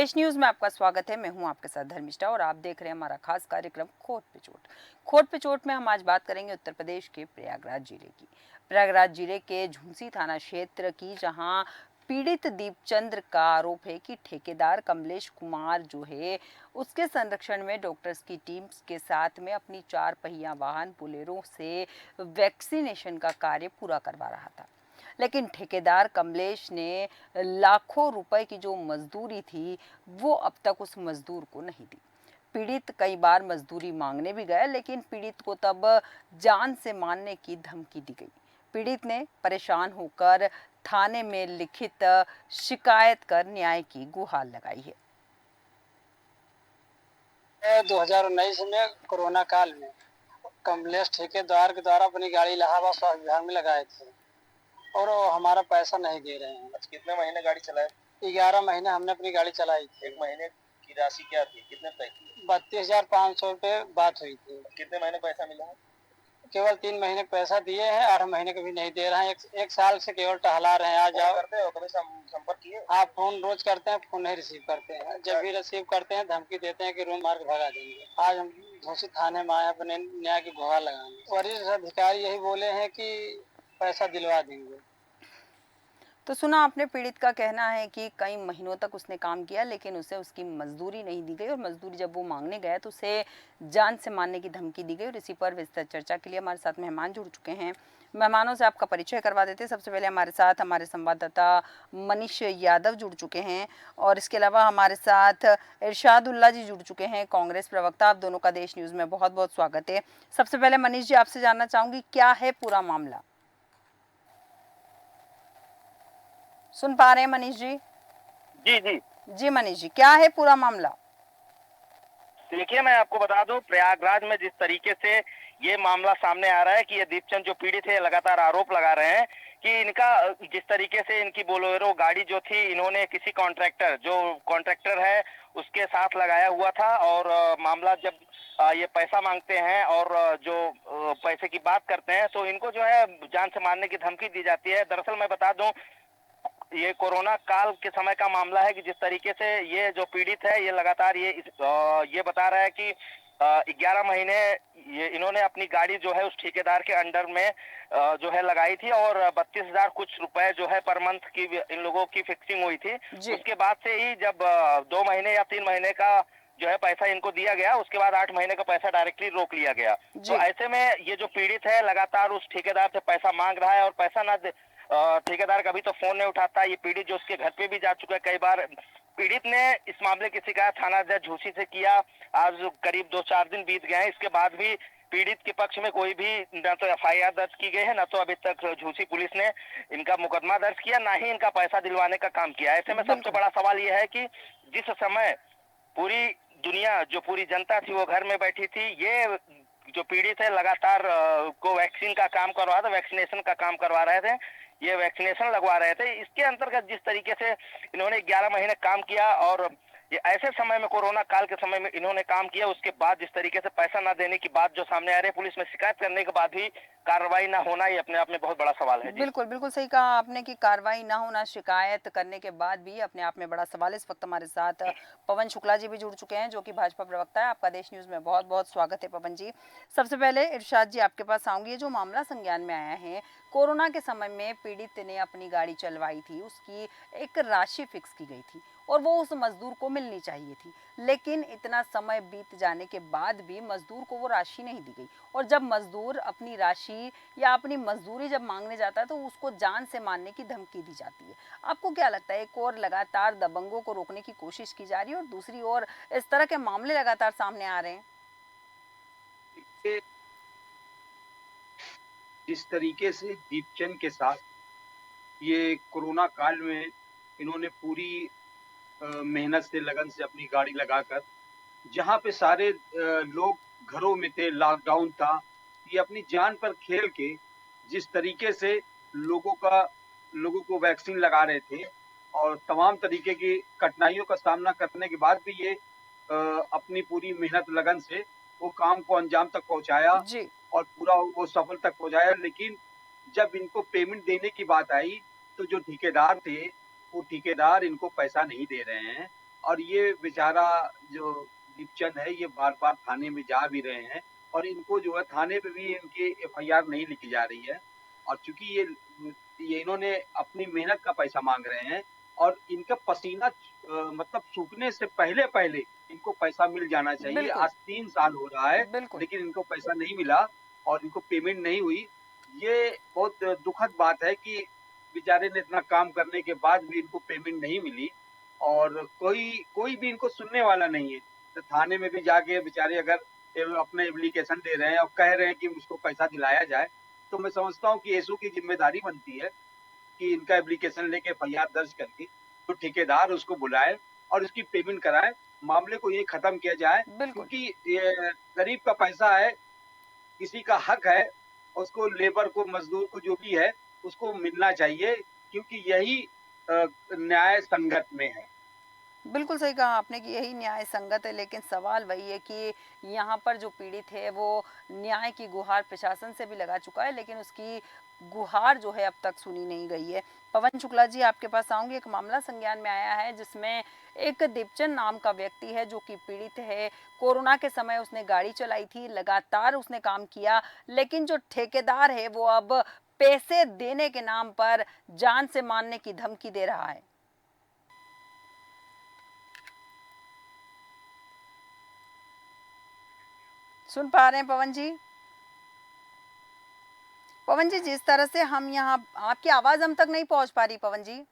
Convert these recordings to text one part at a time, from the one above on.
देश न्यूज में आपका स्वागत है। मैं हूं आपके साथ धर्मिष्ठा और आप देख रहे हैं हमारा खास कार्यक्रम खोट पे चोट। खोट पे चोट में हम आज बात करेंगे उत्तर प्रदेश के प्रयागराज जिले की। प्रयागराज जिले के झुंसी थाना क्षेत्र की, जहां पीड़ित दीपचंद्र का आरोप है कि ठेकेदार कमलेश कुमार जो है उसके संरक्षण में डॉक्टर्स की टीम के साथ में अपनी 4 पहिया वाहन बुलेरो से वैक्सीनेशन का कार्य पूरा करवा रहा था। लेकिन ठेकेदार कमलेश ने लाखों रुपए की जो मजदूरी थी वो अब तक उस मजदूर को नहीं दी। पीड़ित कई बार मजदूरी मांगने भी गया, लेकिन पीड़ित को तब जान से मारने की धमकी दी गई। पीड़ित ने परेशान होकर थाने में लिखित शिकायत कर न्याय की गुहार लगाई है। 2019 में कोरोना काल में कमलेश ठेकेदार के द्वारा अपनी गाड़ी इलाहाबाद स्वास्थ्य विभाग में लगाए थे और वो हमारा पैसा नहीं दे रहे हैं। अच्छा, कितने महीने गाड़ी चलाए? 11 महीने हमने अपनी गाड़ी चलाई थी। एक महीने की राशि क्या थी, कितने तय की? 32,500 रुपये बात हुई थी। कितने महीने पैसा मिला है? केवल 3 महीने पैसा दिए हैं, 8 महीने का भी नहीं दे रहे हैं। एक साल से केवल टहला रहे हैं। आज आओ करते हो, कभी संपर्क किए? आप फोन रोज करते हैं, फोन नहीं रिसीव करते हैं। जब भी रिसीव करते हैं धमकी देते हैं कि रूम मार के भगा देंगे। आज हम झूसी थाने में आए अपने न्याय की गुहार लगाने। वरिष्ठ अधिकारी यही बोले हैं कि पैसा दिलवा देंगे। तो सुना आपने, पीड़ित का कहना है कि कई महीनों तक उसने काम किया लेकिन उसे उसकी मजदूरी नहीं दी गई और मजदूरी जब वो मांगने गया तो उसे जान से मारने की धमकी दी गई। और इसी पर विस्तृत चर्चा के लिए हमारे साथ मेहमान जुड़ चुके हैं। मेहमानों से आपका परिचय करवा देते हैं। सबसे पहले हमारे साथ हमारे संवाददाता मनीष यादव जुड़ चुके हैं और इसके अलावा हमारे साथ इरशादुल्ला जी जुड़ चुके हैं, कांग्रेस प्रवक्ता। आप दोनों का देश न्यूज़ में बहुत बहुत स्वागत है। सबसे पहले मनीष जी, आपसे जानना चाहूंगी क्या है पूरा मामला। सुन पा रहे हैं मनीष जी? जी जी जी मनीष जी, क्या है पूरा मामला? देखिए, मैं आपको बता दूं, प्रयागराज में जिस तरीके से ये मामला सामने आ रहा है कि ये दीपचंद जो पीड़ित है लगातार आरोप लगा रहे हैं कि इनका जिस तरीके से इनकी बोलेरो गाड़ी जो थी इन्होंने किसी कॉन्ट्रैक्टर है उसके साथ लगाया हुआ था। और मामला जब ये पैसा मांगते हैं और जो पैसे की बात करते हैं तो इनको जो है जान से मारने की धमकी दी जाती है। दरअसल मैं बता दूं, ये कोरोना काल के समय का मामला है कि जिस तरीके से ये जो पीड़ित है ये लगातार ये बता रहा है कि 11 महीने ये इन्होंने अपनी गाड़ी जो है उस ठेकेदार के अंडर में जो है लगाई थी और 32,000 कुछ रुपए जो है पर मंथ की इन लोगों की फिक्सिंग हुई थी। उसके बाद से ही जब 2 महीने या 3 महीने का जो है पैसा इनको दिया गया, उसके बाद 8 महीने का पैसा डायरेक्टली रोक लिया गया। तो ऐसे में ये जो पीड़ित है लगातार उस ठेकेदार से पैसा मांग रहा है और पैसा ना ठेकेदार कभी तो फोन नहीं उठाता। ये पीड़ित जो उसके घर पे भी जा चुका है कई बार। पीड़ित ने इस मामले की शिकायत थाना अध्यक्ष झूसी से किया। आज करीब 2-4 दिन बीत गए हैं, इसके बाद भी पीड़ित के पक्ष में कोई भी न तो एफआईआर दर्ज की गई है, न तो अभी तक झूसी पुलिस ने इनका मुकदमा दर्ज किया, ना ही इनका पैसा दिलवाने का काम किया। ऐसे में सबसे बड़ा सवाल यह है कि जिस समय पूरी दुनिया, जो पूरी जनता थी वो घर में बैठी थी, ये जो पीड़ित है लगातार को वैक्सीन का काम करवा रहे थे, वैक्सीनेशन का काम करवा रहे थे, ये वैक्सीनेशन लगवा रहे थे। इसके अंतर्गत जिस तरीके से इन्होंने 11 महीने काम किया और ये ऐसे समय में, कोरोना काल के समय में इन्होंने काम किया, उसके बाद जिस तरीके से पैसा ना देने की बात जो सामने आ रही है, पुलिस में शिकायत करने के बाद भी कार्रवाई ना होना, ये अपने आप में बहुत बड़ा सवाल है। बिल्कुल बिल्कुल सही कहा आपने कि कार्रवाई ना होना, शिकायत करने के बाद भी अपने आप में बड़ा सवाल है। इस वक्त हमारे साथ पवन शुक्ला जी भी जुड़ चुके हैं जो कि भाजपा प्रवक्ता है। आपका देश न्यूज़ में बहुत बहुत स्वागत है पवन जी। सबसे पहले इरशाद जी आपके पास आऊंगी। ये जो मामला संज्ञान में आया है, कोरोना के समय में पीड़ित ने अपनी गाड़ी चलवाई थी, उसकी एक राशि फिक्स की गई थी और वो उस मजदूर को मिलनी चाहिए थी, लेकिन इतना समय बीत जाने के बाद भी मजदूर को वो राशि नहीं दी गई। और जब मजदूर अपनी राशि या अपनी मजदूरी जब मांगने जाता है तो उसको जान से मारने की धमकी दी जाती है। आपको क्या लगता है, एक और लगातार दबंगों को रोकने की कोशिश की जा रही है और दूसरी ओर इस तरह के मामले लगातार सामने आ रहे हैं? जिस तरीके से दीपचंद के साथ ये कोरोना काल में इन्होंने पूरी मेहनत से, लगन से अपनी गाड़ी लगाकर, जहाँ पे सारे लोग घरों में थे, लॉकडाउन था, ये अपनी जान पर खेल के जिस तरीके से लोगों को वैक्सीन लगा रहे थे और तमाम तरीके की कठिनाइयों का सामना करने के बाद भी ये अपनी पूरी मेहनत लगन से वो काम को अंजाम तक पहुँचाया जी और पूरा वो सफल तक पहुँचाया। लेकिन जब इनको पेमेंट देने की बात आई तो जो ठेकेदार थे, वो ठेकेदार इनको पैसा नहीं दे रहे हैं और ये बेचारा जो दीपचंद है ये बार-बार थाने में जा भी रहे हैं और इनको जो है थाने पे भी इनकी एफआईआर नहीं लिखी जा रही है। और चूँकि ये इन्होंने अपनी मेहनत का पैसा माँग रहे हैं और इनका पसीना मतलब सूखने से पहले-पहले इनको पैसा मिल जाना चाहिए। बिल्कुल, आज 3 साल हो रहा है, बिल्कुल। लेकिन इनको पैसा नहीं मिला और इनको पेमेंट नहीं हुई। ये बहुत दुखद बात है कि बेचारे ने इतना काम करने के बाद भी इनको पेमेंट नहीं मिली और कोई भी इनको सुनने वाला नहीं है। तो थाने में भी जाके बेचारे अगर अपने एप्लीकेशन दे रहे हैं और कह रहे हैं कि मुझको पैसा दिलाया जाए, तो मैं समझता हूँ कि एसओ की ज़िम्मेदारी बनती है कि इनका एप्लीकेशन लेके एफआईआर दर्ज करके जो ठेकेदार है उसको बुलाए और उसकी पेमेंट कराए, मामले को यहीं खत्म किया जाए बिल्कुल, क्योंकि ये गरीब का पैसा है, किसी का हक है, उसको लेबर को, मज़दूर को जो भी है, उसको मिलना चाहिए क्योंकि यही न्याय संगत में है। बिल्कुल सही कहा आपने कि यही न्याय संगत है, लेकिन सवाल वही है कि यहाँ पर जो पीड़ित है वो न्याय की गुहार प्रशासन से भी लगा चुका है, लेकिन उसकी गुहार जो है अब तक सुनी नहीं गई है। पवन शुक्ला जी, आपके पास आऊँगी। एक मामला संज्ञान में आया है जिसमें एक दीपचंद नाम का व्यक्ति है जो कि पीड़ित है। कोरोना के समय उसने गाड़ी चलाई थी, लगातार उसने काम किया, लेकिन जो ठेकेदार है वो अब पैसे देने के नाम पर जान से मारने की धमकी दे रहा है। सुन पा रहे हैं पवन जी? पवन जी, जिस तरह से हम यहाँ, आपकी आवाज हम तक नहीं पहुंच पा रही पवन जी।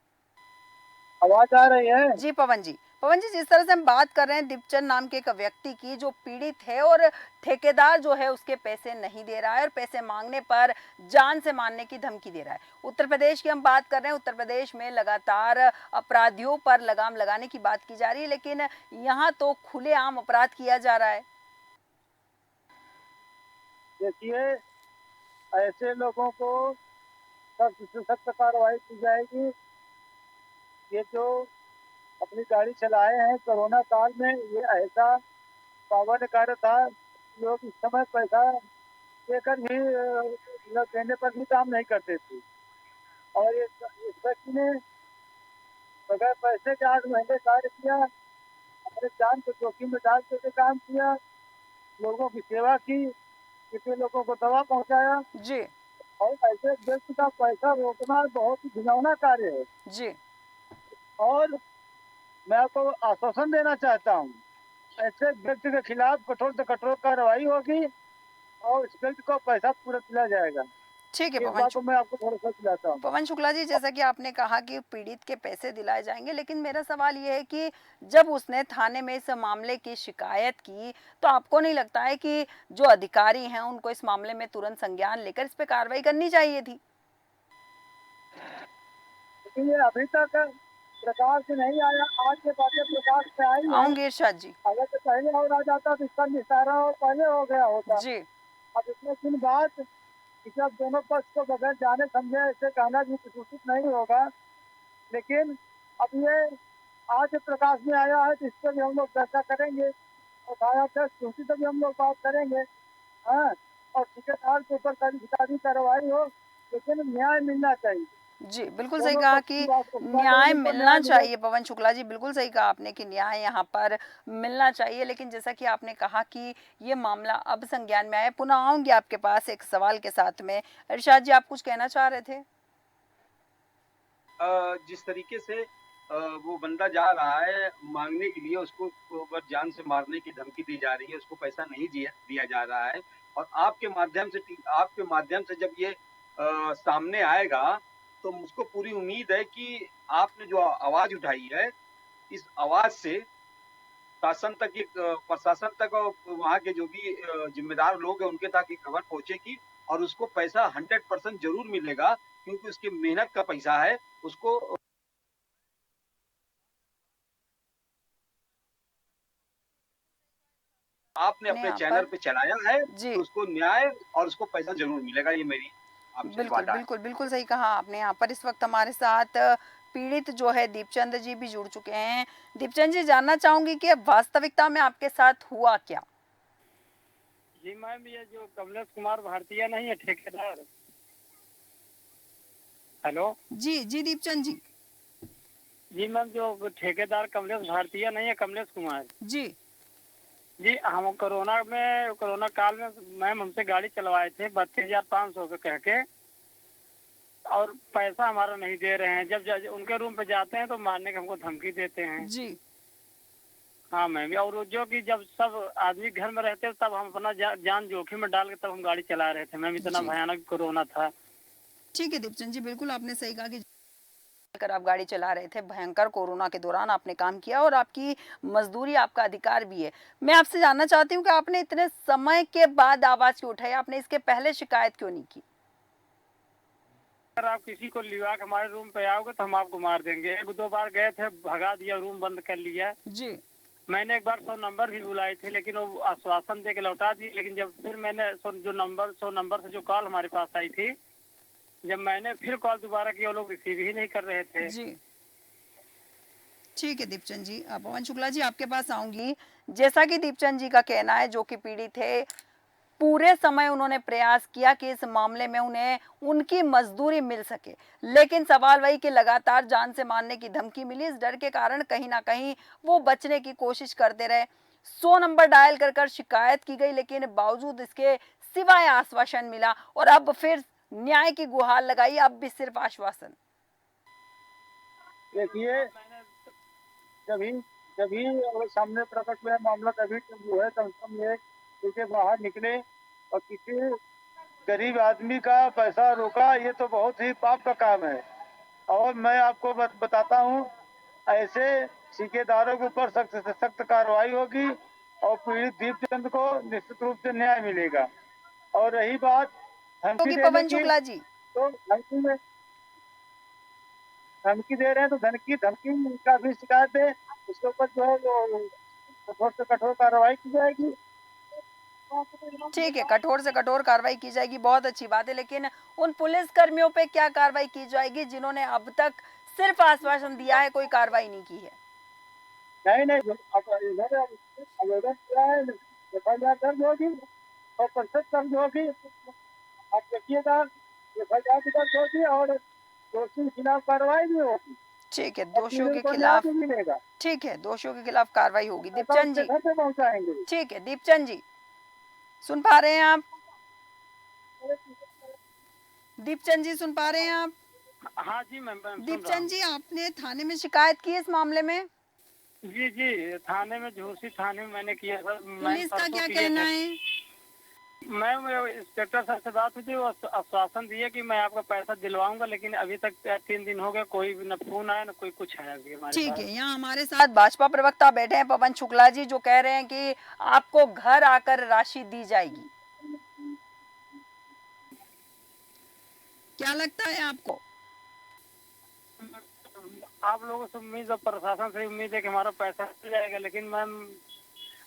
आवाज आ रही है? जी पवन जी, पवन जी, जिस तरह से हम बात कर रहे हैं दीपचंद नाम के एक व्यक्ति की जो पीड़ित है और ठेकेदार जो है उसके पैसे नहीं दे रहा है और पैसे मांगने पर जान से मारने की धमकी दे रहा है। उत्तर प्रदेश की हम बात कर रहे हैं, उत्तर प्रदेश में लगातार अपराधियों पर लगाम लगाने की बात की जा रही है, लेकिन यहाँ तो खुलेआम अपराध किया जा रहा है। देखिए, ऐसे लोगों को सख्त से सख्त कार्रवाई की जाएगी। ये जो अपनी गाड़ी चलाए हैं कोरोना काल में, ये ऐसा पावन कार्य था। लोग इस समय पैसा देकर भी देने पर भी काम नहीं करते थे और इस व्यक्ति ने बगैर पैसे के 8 महीने कार्य किया, अपने जान को जोखिम में डाल करके काम किया, लोगों की सेवा की, कितने लोगों को दवा पहुंचाया जी, और ऐसे व्यक्ति का पैसा रोकना बहुत ही घिनौना कार्य है। जी, और मैं आपको आश्वासन देना चाहता हूँ, ऐसे व्यक्ति के खिलाफ कठोर से कठोर कार्रवाई होगी और इस व्यक्ति को पैसा पूरा दिया जाएगा। ठीक है इस पवन बात को मैं आपको भरोसा दिलाता हूँ। पवन शुक्ला जी, जैसा कि आपने कहा कि पीड़ित के पैसे दिलाए जाएंगे, लेकिन मेरा सवाल ये है कि जब उसने थाने में इस मामले की शिकायत की, तो आपको नहीं लगता है कि जो अधिकारी हैं उनको इस मामले में तुरंत संज्ञान लेकर इस पे कार्रवाई करनी चाहिए थी? लेकिन ये अभी तक प्रकाश से नहीं आया, आज के बातें प्रकाश से आई है। आऊंगी इरशाद जी। अगर तो पहले और आ जाता तो इसका निस्तारा और पहले हो गया होता। जी, अब इतने दिन बाद कि जब दोनों पक्ष को बगैर जाने समझे ऐसे कहना भी उचित नहीं होगा, लेकिन अब ये आज प्रकाश में आया है तो इस पर भी हम लोग चर्चा करेंगे और धाराध्यक्ष दूसरी से भी हम लोग बात करेंगे। हाँ, और ठेकेदार के ऊपर कड़ी कार्रवाई हो, लेकिन न्याय मिलना चाहिए। जी, बिल्कुल सही दोनों कहा पक्ष कि की बात को न्याय उनको मिलना न्याय मिले। चाहिए। पवन शुक्ला जी, बिल्कुल सही कहा आपने कि न्याय यहाँ पर मिलना चाहिए, लेकिन जैसा कि आपने कहा कि ये मामला अब संज्ञान में आया, पुनः आऊंगी आपके पास एक सवाल के साथ में। इरशाद जी, आप कुछ कहना चाह रहे थे? जिस तरीके से वो बंदा जा रहा है माँगने के लिए उसको अगर जान से मारने की धमकी दी जा रही है, उसको पैसा नहीं दिया जा रहा है और आपके माध्यम से जब ये सामने आएगा, तो मुझको पूरी उम्मीद है कि आपने जो आवाज़ उठाई है, इस आवाज़ से प्रशासन तक और वहाँ के जो भी ज़िम्मेदार लोग हैं, उनके तक ये खबर पहुँचेगी और उसको पैसा 100% ज़रूर मिलेगा क्योंकि उसकी मेहनत का पैसा है, उसको आपने अपने अपने यहाँ चैनल पर पे चलाया है, जी, तो उसको न्याय और उसको पैसा ज़रूर मिलेगा, ये मेरी आपसे बिल्कुल, वादा है। बिल्कुल, बिल्कुल सही कहा आपने। यहाँ पर इस वक्त हमारे साथ पीड़ित जो है दीपचंद जी भी जुड़ चुके हैं। दीपचंद जी, जानना चाहूंगी कि अब वास्तविकता में आपके साथ हुआ क्या? जी मैम, ये जो कमलेश कुमार भारतीय नहीं है ठेकेदार, हेलो, जी, जी दीपचंद जी। जी मैम, जो ठेकेदार कमलेश भारतीय नहीं है, कमलेश कुमार जी जी, हम कोरोना काल में मैम हमसे गाड़ी चलवाए थे 32,500 के कह के, और पैसा हमारा नहीं दे रहे हैं। जब उनके रूम पे जाते हैं तो मारने की हमको धमकी देते हैं। जी हाँ मैम, और जो कि जब सब आदमी घर में रहते हैं तब हम अपना जान जोखिम में डाल के तब हम गाड़ी चला रहे थे मैम, इतना जी। भयानक कोरोना था। ठीक है दीपचंद जी, बिल्कुल आपने सही कहा कि कर आप गाड़ी चला रहे थे, भयंकर कोरोना के दौरान आपने काम किया और आपकी मजदूरी आपका अधिकार भी है। मैं आपसे जानना चाहती हूँ कि आपने इतने समय के बाद आवाज क्यों उठाई, आपने इसके पहले शिकायत क्यों नहीं की? अगर आप किसी को लिवा के हमारे रूम पे आओगे तो हम आपको मार देंगे। 1-2 बार गए थे, भगा दिया, रूम बंद कर लिया। जी मैंने एक बार 100 नंबर भी बुलाए थे, लेकिन वो आश्वासन दे के लौटा दिए। लेकिन जब फिर मैंने 100 नंबर से जो कॉल हमारे पास आई थी, जब मैंने फिर कॉल दोबारा की, वो लोग रिसीव ही नहीं कर रहे थे। जी ठीक है दीपचंद जी, पवन शुक्ला जी आपके पास आऊंगी। जैसा कि दीपचंद जी का कहना है, जो कि पीड़ित थे, पूरे समय उन्होंने प्रयास किया कि इस मामले में उन्हें उनकी मजदूरी मिल सके, लेकिन सवाल वही कि लगातार जान से मारने की धमकी मिली। इस डर के कारण कहीं ना कहीं वो बचने की कोशिश करते रहे। 100 नंबर डायल कर कर शिकायत की गई, लेकिन बावजूद इसके सिवाय आश्वासन मिला और अब फिर न्याय की गुहार लगाई, अब भी सिर्फ आश्वासन। देखिए, जब ही और सामने प्रकट हुआ मामला, तभी जो है कम से कम ये उसके बाहर निकले और किसी गरीब आदमी का पैसा रोका, ये तो बहुत ही पाप का काम है। और मैं आपको बताता हूँ, ऐसे ठेकेदारों के ऊपर सख्त से सख्त कार्रवाई होगी और पीड़ित दीपचंद को निश्चित रूप से न्याय मिलेगा। और रही बात धमकी होगी देने पवन की, शुक्ला जी। तो धमकी दे रहे हैं तो धमकी का भी शिकायत है, उसके ऊपर जो है वो कठोर से कठोर कार्रवाई की जाएगी। ठीक है, कठोर से कठोर कार्रवाई की जाएगी, बहुत अच्छी बात है, लेकिन उन पुलिस कर्मियों पे क्या कार्रवाई की जाएगी जिन्होंने अब तक सिर्फ आश्वासन दिया है, कोई कार्रवाई नहीं की है? नहीं, इधर आवेदन किया है, एफआईआर दर्ज होगी और प्रतिशत दर्ज होगी। आप देखिएगा, एफआईआर भी दर्ज होगी और दोषी के खिलाफ कार्रवाई भी होगी। ठीक है, और दोषियों पीड़ित के को न्याय खिलाफ, भी मिलेगा। ठीक है, दोषियों के खिलाफ कार्रवाई होगी। ऐसा दीपचंद उसके जी, घर पे पहुंचाएंगे। ठीक है दीपचंद जी, सुन पा रहे हैं आप? दीपचंद जी सुन पा रहे हैं आप? हाँ जी मैम, दीपचंद जी, आपने थाने में शिकायत की इस मामले में? जी, थाने में, झूसी थाने में मैंने किया सर। पुलिस का क्या कहना है? मैम, इंस्पेक्टर सर से बात हुई थी, वो आश्वासन दिए कि मैं आपका पैसा दिलवाऊंगा, लेकिन अभी तक 3 दिन हो गए, कोई न फोन आया न कोई कुछ आया अभी हमारे ठीक पास। है, यहाँ हमारे साथ भाजपा प्रवक्ता बैठे हैं पवन शुक्ला जी, जो कह रहे हैं कि आपको घर आकर राशि दी जाएगी। क्या लगता है आपको? आप लोगों से उम्मीद है, प्रशासन से उम्मीद है कि हमारा पैसा मिल जाएगा, लेकिन मैम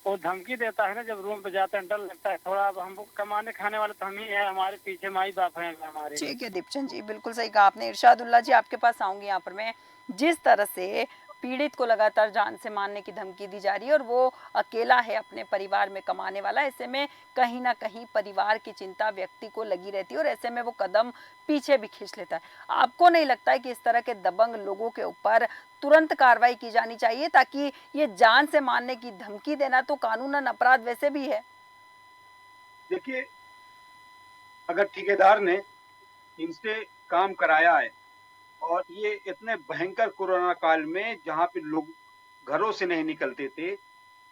वो धमकी देता है ना, जब रूम पे जाते हैं डर लगता है थोड़ा। अब हम कमाने खाने वाले तो हम ही हैं, हमारे पीछे माई बाप हैं हमारे। ठीक है दीपचंद जी, बिल्कुल सही कहा आपने। इरशादुल्लाह जी आपके पास आऊंगी यहाँ पर मैं। जिस तरह से पीड़ित को लगातार जान से मारने की धमकी दी जा रही है और वो अकेला है अपने परिवार में कमाने वाला, ऐसे में कहीं ना कहीं परिवार की चिंता व्यक्ति को लगी रहती है और ऐसे में वो कदम पीछे भी खींच लेता है। आपको नहीं लगता है कि इस तरह के दबंग लोगों के ऊपर तुरंत कार्रवाई की जानी चाहिए, ताकि ये जान से मारने की धमकी देना तो कानूनन अपराध वैसे भी है? देखिए, अगर ठेकेदार ने इनसे काम कराया है और ये इतने भयंकर कोरोना काल में जहाँ पे लोग घरों से नहीं निकलते थे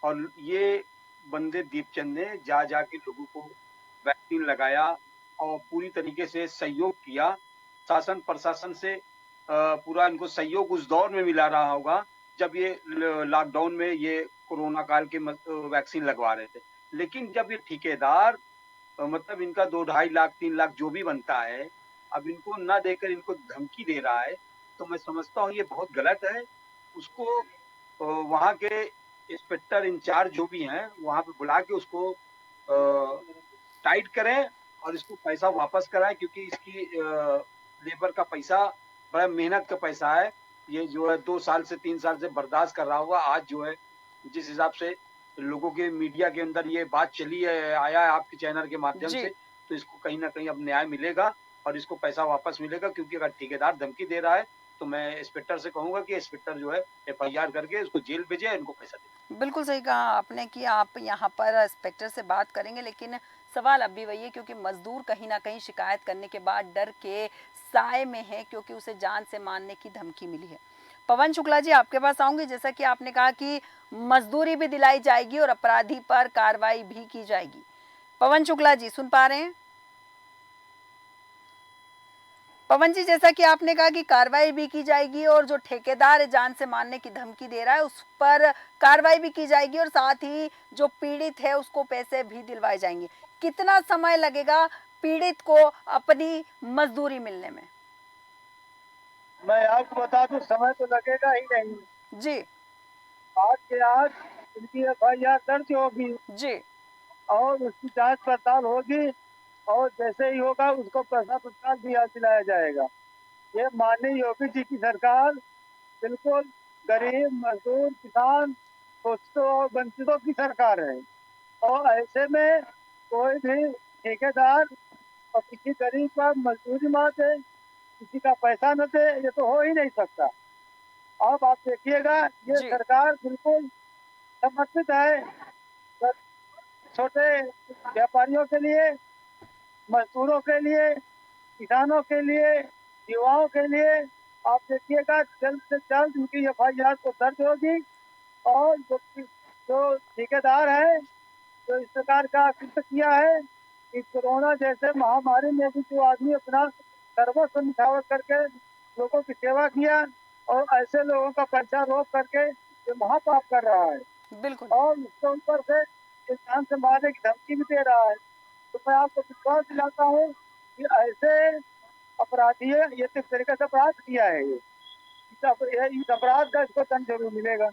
और ये बंदे दीपचंद ने जा के लोगों को वैक्सीन लगाया और पूरी तरीके से सहयोग किया। शासन प्रशासन से पूरा इनको सहयोग उस दौर में मिला रहा होगा जब ये लॉकडाउन में ये कोरोना काल के वैक्सीन लगवा रहे थे। लेकिन जब ये ठेकेदार मतलब इनका 2-2.5 लाख 3 लाख जो भी बनता है, अब इनको ना देकर इनको धमकी दे रहा है, तो मैं समझता हूँ ये बहुत गलत है। उसको वहाँ के इंस्पेक्टर इंचार्ज जो भी हैं, वहाँ पे बुला के उसको टाइट करें और इसको पैसा वापस कराएं, क्योंकि इसकी लेबर का पैसा बड़ा मेहनत का पैसा है। ये जो है 2 साल से 3 साल से बर्दाश्त कर रहा होगा। आज जो है जिस हिसाब से लोगों के मीडिया के अंदर ये बात चली है, आया है आपके चैनल के माध्यम जी। से, तो इसको कहीं ना कहीं अब न्याय मिलेगा और इसको पैसा वापस मिलेगा, क्योंकि अगर ठेकेदार धमकी दे रहा है तो मैं इंस्पेक्टर से कहूँगा कि इंस्पेक्टर जो है एफआईआर करके इसको जेल भेजे, इनको पैसा दे। बिल्कुल सही कहा आपने कि आप यहाँ पर इंस्पेक्टर से बात करेंगे, लेकिन सवाल अब भी वही है क्योंकि मजदूर कहीं ना कहीं शिकायत करने के बाद डर के साए में है क्योंकि उसे जान से मारने की धमकी मिली है। पवन शुक्ला जी, आपके पास आऊंगी। जैसा कि आपने कहा कि मजदूरी भी दिलाई जाएगी और अपराधी पर कार्रवाई भी की जाएगी। पवन शुक्ला जी, सुन पा रहे हैं? पवन जी, जैसा कि आपने कहा कि कार्रवाई भी की जाएगी और जो ठेकेदार है जान से मारने की धमकी दे रहा है उस पर कार्रवाई भी की जाएगी और साथ ही जो पीड़ित है उसको पैसे भी दिलवाए जाएंगे। कितना समय लगेगा पीड़ित को अपनी मजदूरी मिलने में? मैं आपको बता दूं, समय तो लगेगा ही नहीं। जी आज के आज इनकी एफआईआर दर्ज होगी जी और उसकी जांच पड़ताल होगी और जैसे ही होगा उसको पैसा पुरस्कार दिलाया जाएगा। ये माननीय योगी जी की सरकार बिल्कुल गरीब, मजदूर, किसान, शोषितों और वंचितों की सरकार है और ऐसे में कोई भी ठेकेदार और किसी गरीब का मजदूरी ना दे, किसी का पैसा न दे, ये तो हो ही नहीं सकता। अब आप देखिएगा, ये जी सरकार बिल्कुल समर्पित है छोटे व्यापारियों के लिए, मजदूरों के लिए, किसानों के लिए, युवाओं के लिए। आप देखिएगा जल्द से जल्द उनकी एफआईआर को दर्ज होगी और जो ठेकेदार है जो इस प्रकार का कृत्य किया है, इस कोरोना जैसे महामारी में भी जो आदमी अपना सर्वस्व निछावर करके लोगों की सेवा किया और ऐसे लोगों का पैसा रोक करके ये महापाप कर रहा है बिल्कुल। और उसके ऊपर से इंसान से मारने की धमकी भी दे रहा है। तो मैं आपको विश्वास दिलाता हूँ कि ऐसे अपराधी है, ये किस तरीके से अपराध किया है, ये इस अपराध का इसको दंड जरूर मिलेगा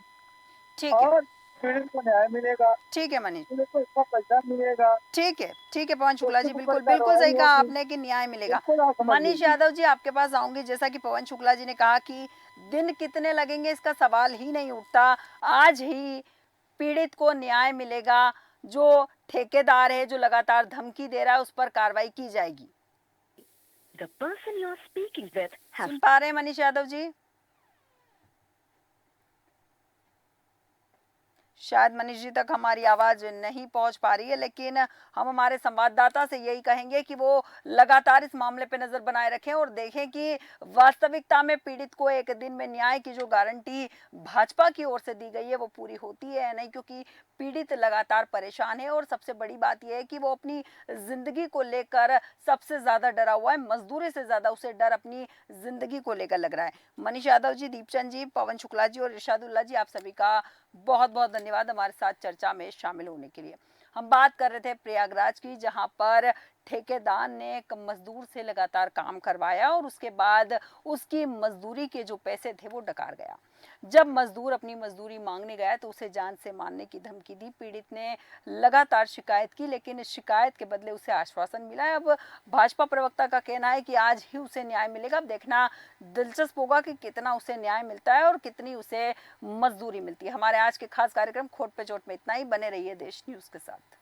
ठीक है, और पीड़ित को न्याय मिलेगा, ठीक है मनीष, पीड़ित को इसका पैसा मिलेगा। ठीक है पवन शुक्ला जी, उसके बिल्कुल ऊपर बिल्कुल सही कार्रवाई कहा होगी। आपने कि न्याय मिलेगा। बिल्कुल आप समझ मनीष लीजिए। यादव जी, आपके पास आऊंगी। जैसा कि पवन शुक्ला जी ने कहा कि दिन कितने लगेंगे इसका सवाल ही नहीं उठता, आज ही पीड़ित को न्याय मिलेगा। जो ठेकेदार है जो लगातार धमकी दे रहा है उस पर कार्रवाई की जाएगी। The person you are speaking with has सुन पा रहे हैं मनीष यादव जी? शायद मनीष जी तक हमारी आवाज नहीं पहुंच पा रही है, लेकिन हम हमारे संवाददाता से यही कहेंगे कि वो लगातार इस मामले पे नजर बनाए रखें और देखें कि वास्तविकता में पीड़ित को एक दिन में न्याय की जो गारंटी भाजपा की ओर से दी गई है वो पूरी होती है या नहीं, क्योंकि पीड़ित लगातार परेशान है और सबसे बड़ी बात यह है कि वो अपनी जिंदगी को लेकर सबसे ज्यादा डरा हुआ है। मजदूरी से ज्यादा उसे डर अपनी जिंदगी को लेकर लग रहा है। मनीष यादव जी, दीपचंद जी, पवन शुक्ला जी और इरशादुल्ला जी, आप सभी का बहुत बहुत धन्यवाद हमारे साथ चर्चा में शामिल होने के लिए। हम बात कर रहे थे प्रयागराज की, जहां पर ठेकेदार ने एक मजदूर से लगातार काम करवाया और उसके बाद उसकी मजदूरी के जो पैसे थे वो डकार गया। जब मजदूर अपनी मजदूरी मांगने गया तो उसे जान से मारने की धमकी दी। पीड़ित ने लगातार शिकायत की, लेकिन इस शिकायत के बदले उसे आश्वासन मिला है। अब भाजपा प्रवक्ता का कहना है कि आज ही उसे न्याय मिलेगा। अब देखना दिलचस्प होगा कि कितना उसे न्याय मिलता है और कितनी उसे मजदूरी मिलती है। हमारे आज के खास कार्यक्रम खोट पे चोट में इतना ही। बने रहिए देश न्यूज के साथ।